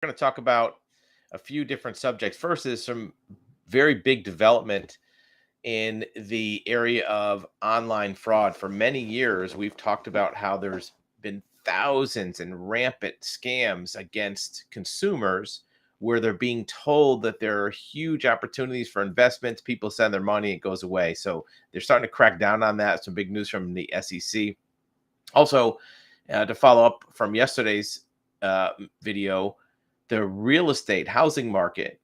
We're going to talk about a few different subjects. First is some very big development in the area of online fraud. For many years, we've talked about how there's been thousands and rampant scams against consumers where they're being told that there are huge opportunities for investments. People send their money, it goes away. So they're starting to crack down on that. Some big news from the SEC. Also, to follow up from yesterday's video, the real estate housing market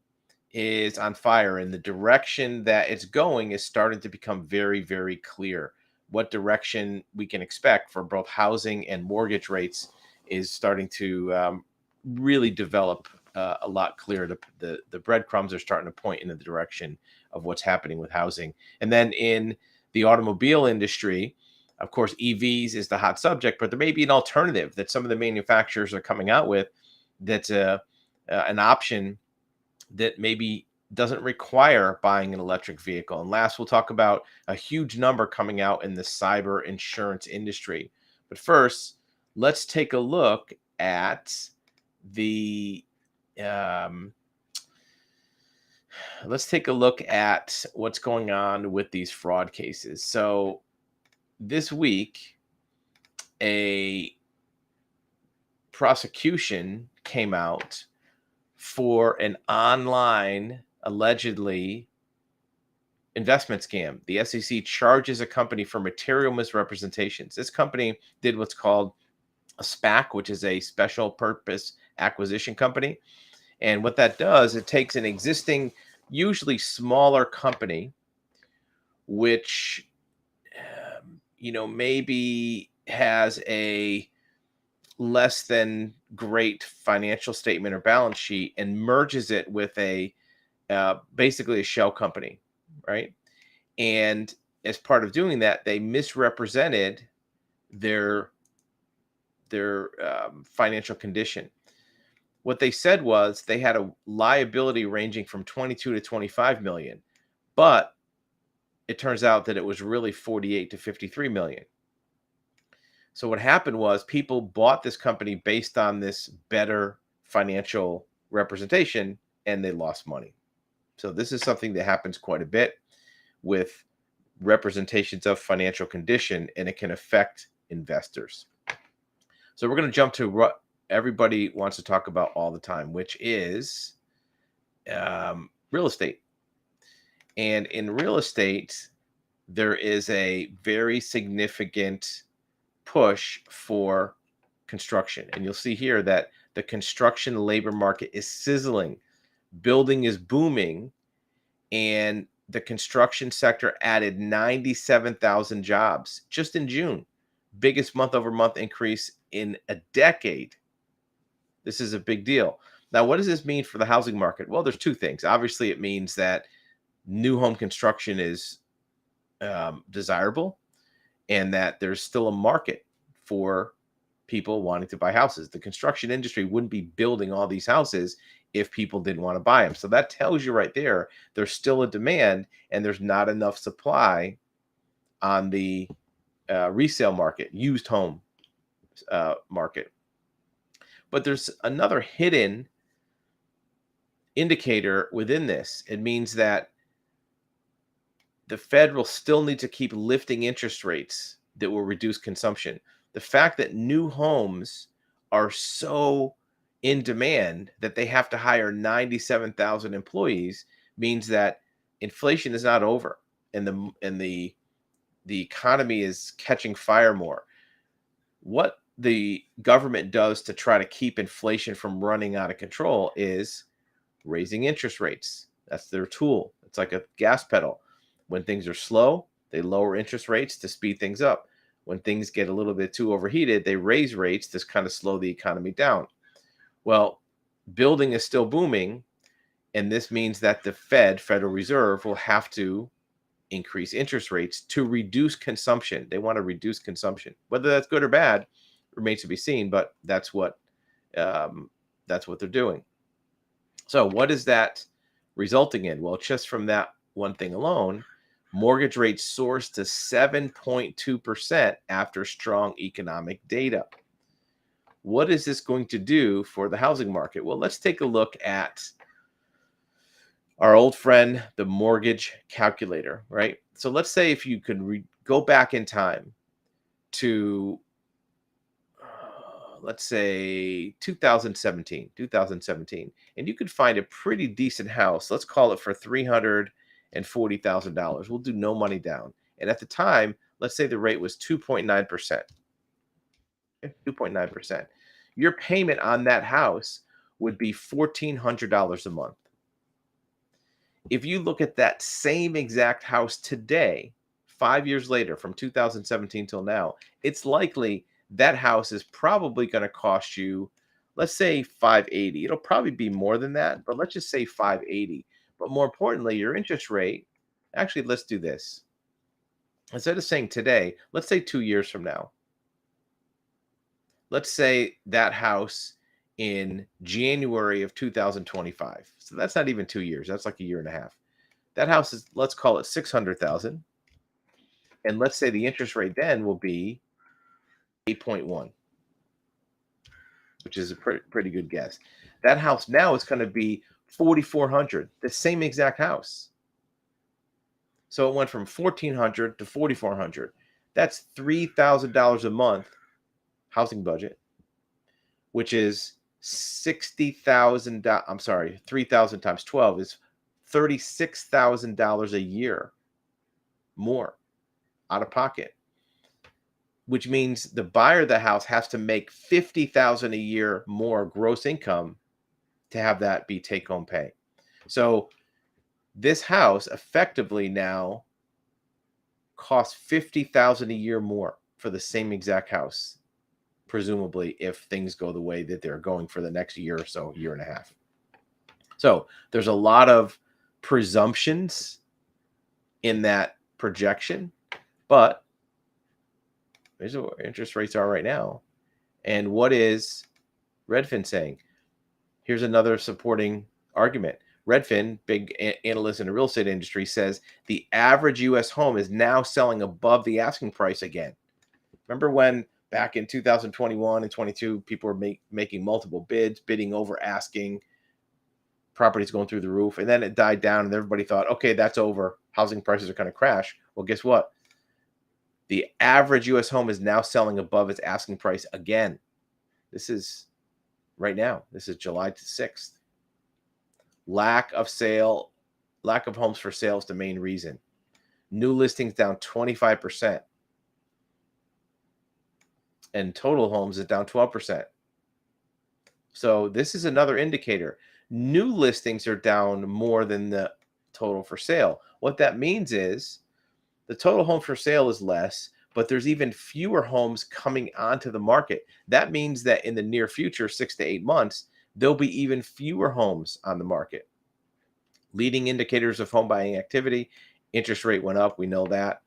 is on fire, and the direction that it's going is starting to become very, very clear. What direction we can expect for both housing and mortgage rates is starting to really develop a lot clearer. The breadcrumbs are starting to point in the direction of what's happening with housing. And then in the automobile industry, of course, EVs is the hot subject, but there may be an alternative that some of the manufacturers are coming out with that's an option that maybe doesn't require buying an electric vehicle. And last, we'll talk about a huge number coming out in the cyber insurance industry. But first, let's take a look at the um, let's take a look at what's going on with these fraud cases. So this week, a prosecution came out for an online allegedly investment scam. The SEC charges a company for material misrepresentations. This company did what's called a SPAC, which is a special purpose acquisition company. And what that does, it takes an existing, usually smaller company, which, maybe has a less than great financial statement or balance sheet and merges it with a basically a shell company, right? And as part of doing that, they misrepresented their financial condition. What they said was they had a liability ranging from 22 to 25 million, but it turns out that it was really 48 to 53 million. So what happened was people bought this company based on this better financial representation and they lost money. So this is something that happens quite a bit with representations of financial condition, and it can affect investors. So we're going to jump to what everybody wants to talk about all the time, which is real estate. And in real estate, there is a very significant push for construction. And you'll see here that the construction labor market is sizzling. Building is booming, and the construction sector added 97,000 jobs just in June. Biggest month over month increase in a decade. This is a big deal. Now, what does this mean for the housing market? Well, there's two things. Obviously, it means that new home construction is desirable and that there's still a market for people wanting to buy houses. The construction industry wouldn't be building all these houses if people didn't want to buy them. So that tells you right there, there's still a demand and there's not enough supply on the resale market, used home market. But there's another hidden indicator within this. It means that the Fed will still need to keep lifting interest rates that will reduce consumption. The fact that new homes are so in demand that they have to hire 97,000 employees means that inflation is not over and the economy is catching fire more. What the government does to try to keep inflation from running out of control is raising interest rates. That's their tool. It's like a gas pedal. When things are slow, they lower interest rates to speed things up. When things get a little bit too overheated, they raise rates to kind of slow the economy down. Well, building is still booming, and this means that the Federal Reserve, will have to increase interest rates to reduce consumption. They want to reduce consumption. Whether that's good or bad remains to be seen, but that's what they're doing. So what is that resulting in? Well, just from that one thing alone, mortgage rates soars to 7.2% after strong economic data. What is this going to do for the housing market? Well, let's take a look at our old friend, the mortgage calculator, right? So let's say if you could go back in time to, let's say 2017, and you could find a pretty decent house. Let's call it for $340,000. We'll do no money down. And at the time, let's say the rate was 2.9%. 2.9%. Your payment on that house would be $1,400 a month. If you look at that same exact house today, 5 years later, from 2017 till now, it's likely that house is probably going to cost you, let's say 580. It'll probably be more than that, but let's just say 580. But more importantly, your interest rate, actually, let's do this. Instead of saying today, let's say 2 years from now. Let's say that house in January of 2025. So that's not even 2 years. That's like a year and a half. That house is, let's call it 600,000. And let's say the interest rate then will be 8.1, which is a pretty good guess. That house now is going to be 4,400, the same exact house. So it went from 1,400 to 4,400. That's $3,000 a month housing budget, which is 60,000. I'm sorry, 3,000 times 12 is $36,000 a year more out of pocket, which means the buyer of the house has to make 50,000 a year more gross income to have that be take home pay. So this house effectively now costs 50,000 a year more for the same exact house, presumably if things go the way that they're going for the next year or so, year and a half. So there's a lot of presumptions in that projection, but here's what interest rates are right now. And what is Redfin saying? Here's another supporting argument. Redfin, big analyst in the real estate industry, says the average U.S. home is now selling above the asking price again. Remember when back in 2021 and 22, people were making multiple bids, bidding over asking, properties going through the roof, and then it died down and everybody thought, okay, that's over. Housing prices are going to crash. Well, guess what? The average U.S. home is now selling above its asking price again. This is right now. This is July 6th. Lack of homes for sale is the main reason. New listings down 25%. And total homes is down 12%. So this is another indicator. New listings are down more than the total for sale. What that means is the total home for sale is less, but there's even fewer homes coming onto the market. That means that in the near future, 6 to 8 months, there'll be even fewer homes on the market. Leading indicators of home buying activity, interest rate went up. We know that.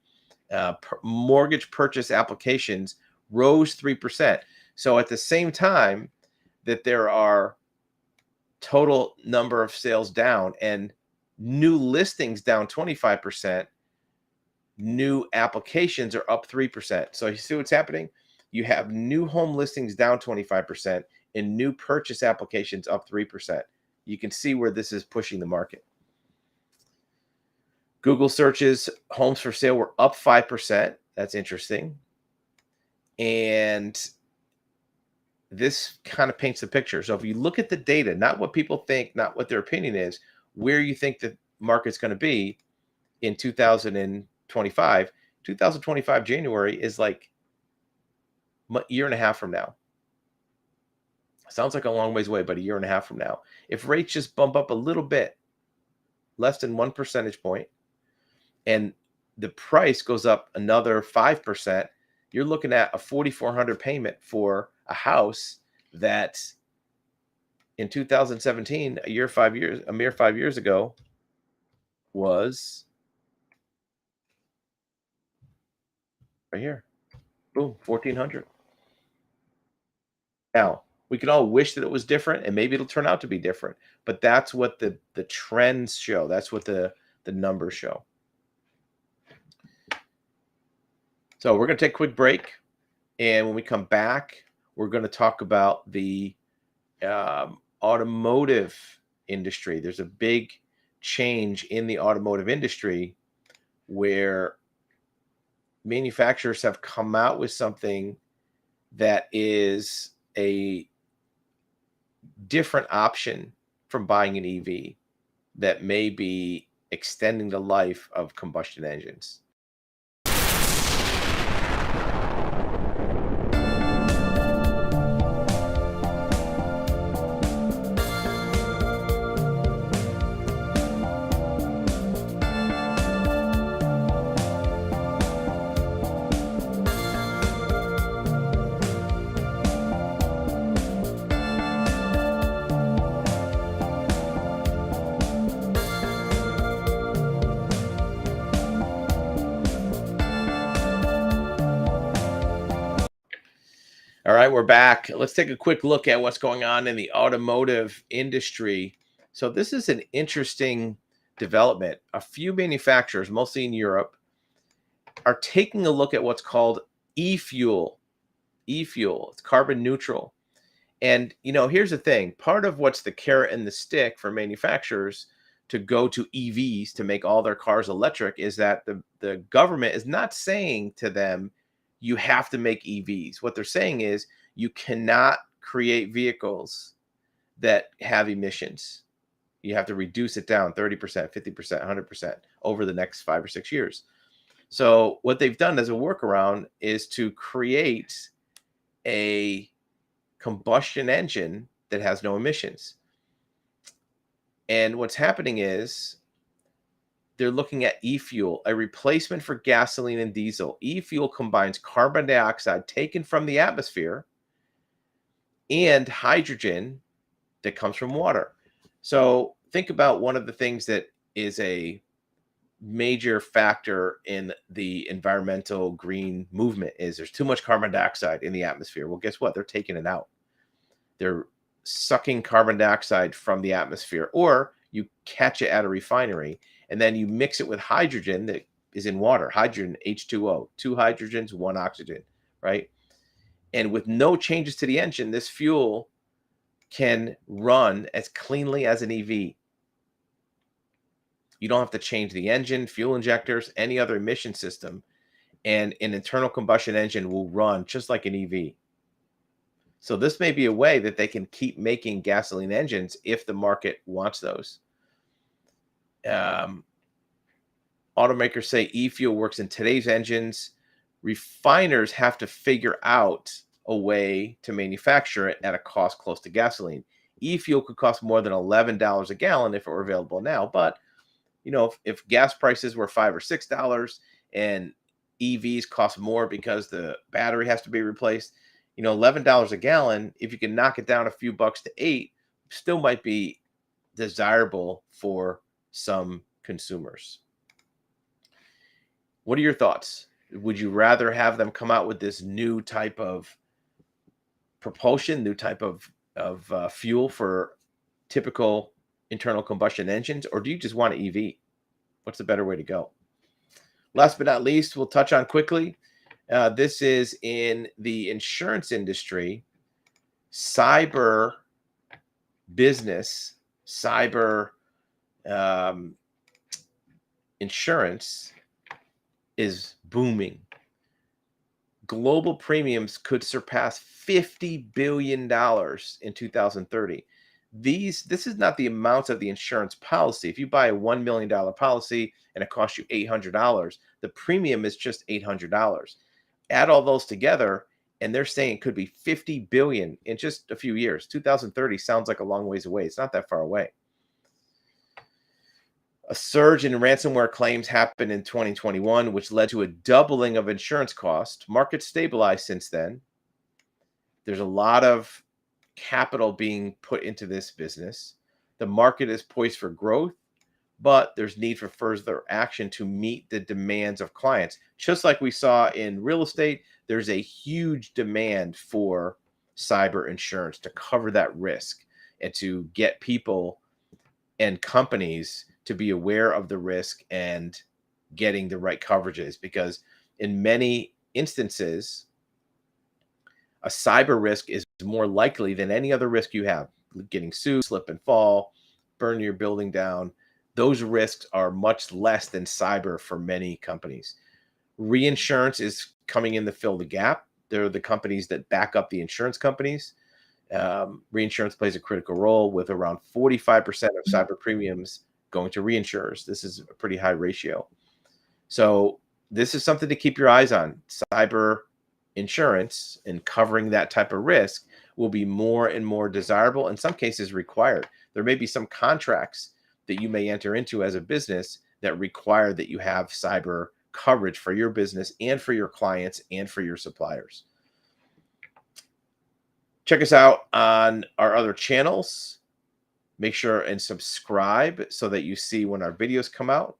Mortgage purchase applications rose 3%. So at the same time that there are total number of sales down and new listings down 25%, new applications are up 3%. So you see what's happening? You have new home listings down 25% and new purchase applications up 3%. You can see where this is pushing the market. Google searches, homes for sale were up 5%. That's interesting. And this kind of paints the picture. So if you look at the data, not what people think, not what their opinion is, where you think the market's going to be in 2025, 2025 January is like a year and a half from now. Sounds like a long ways away, but a year and a half from now. If rates just bump up a little bit, less than 1 percentage point, and the price goes up another 5%, you're looking at a $4,400 payment for a house that in 2017, a mere 5 years ago, was right here. Boom, 1,400. Now, we can all wish that it was different, and maybe it'll turn out to be different, but that's what the trends show. That's what the numbers show. So we're going to take a quick break, and when we come back, we're going to talk about the automotive industry. There's a big change in the automotive industry where manufacturers have come out with something that is a different option from buying an EV that may be extending the life of combustion engines. All right, we're back. Let's take a quick look at what's going on in the automotive industry. So this is an interesting development. A few manufacturers, mostly in Europe, are taking a look at what's called e-fuel. E-fuel, it's carbon neutral. And, here's the thing. Part of what's the carrot and the stick for manufacturers to go to EVs to make all their cars electric is that the government is not saying to them, you have to make EVs. What they're saying is you cannot create vehicles that have emissions. You have to reduce it down 30%, 50%, 100% over the next 5 or 6 years. So what they've done as a workaround is to create a combustion engine that has no emissions. And what's happening is they're looking at e-fuel, a replacement for gasoline and diesel. E-fuel combines carbon dioxide taken from the atmosphere and hydrogen that comes from water. So think about one of the things that is a major factor in the environmental green movement is there's too much carbon dioxide in the atmosphere. Well, guess what? They're taking it out. They're sucking carbon dioxide from the atmosphere, or you catch it at a refinery and then you mix it with hydrogen that is in water. Hydrogen, H2O, 2 hydrogens, 1 oxygen, right? And with no changes to the engine, this fuel can run as cleanly as an EV. You don't have to change the engine, fuel injectors, any other emission system, and an internal combustion engine will run just like an EV. So this may be a way that they can keep making gasoline engines if the market wants those. Automakers say e-fuel works in today's engines. Refiners have to figure out a way to manufacture it at a cost close to gasoline. E-fuel could cost more than $11 a gallon if it were available now. But, if gas prices were $5 or $6 and EVs cost more because the battery has to be replaced, $11 a gallon, if you can knock it down a few bucks to $8, still might be desirable for some consumers. What are your thoughts? Would you rather have them come out with this new type of propulsion, new type of fuel for typical internal combustion engines, or do you just want an EV? What's the better way to go? Last but not least, we'll touch on quickly. This is in the insurance industry. Cyber business, cyber insurance is booming. Global premiums could surpass $50 billion in 2030. This is not the amount of the insurance policy. If you buy a $1 million policy and it costs you $800, the premium is just $800. Add all those together, and they're saying it could be $50 billion in just a few years. 2030 sounds like a long ways away. It's not that far away. A surge in ransomware claims happened in 2021, which led to a doubling of insurance costs. Markets stabilized since then. There's a lot of capital being put into this business. The market is poised for growth, but there's need for further action to meet the demands of clients. Just like we saw in real estate, there's a huge demand for cyber insurance to cover that risk and to get people and companies to be aware of the risk and getting the right coverages, because in many instances, A cyber risk is more likely than any other risk you have. Getting sued, slip and fall, burn your building down. Those risks are much less than cyber for many companies. Reinsurance is coming in to fill the gap. They're the companies that back up the insurance companies. Reinsurance plays a critical role with around 45% of cyber premiums going to reinsurers. This is a pretty high ratio. So this is something to keep your eyes on. Cyber insurance and covering that type of risk will be more and more desirable, in some cases required. There may be some contracts that you may enter into as a business that require that you have cyber coverage for your business and for your clients and for your suppliers. Check us out on our other channels. Make sure and subscribe so that you see when our videos come out.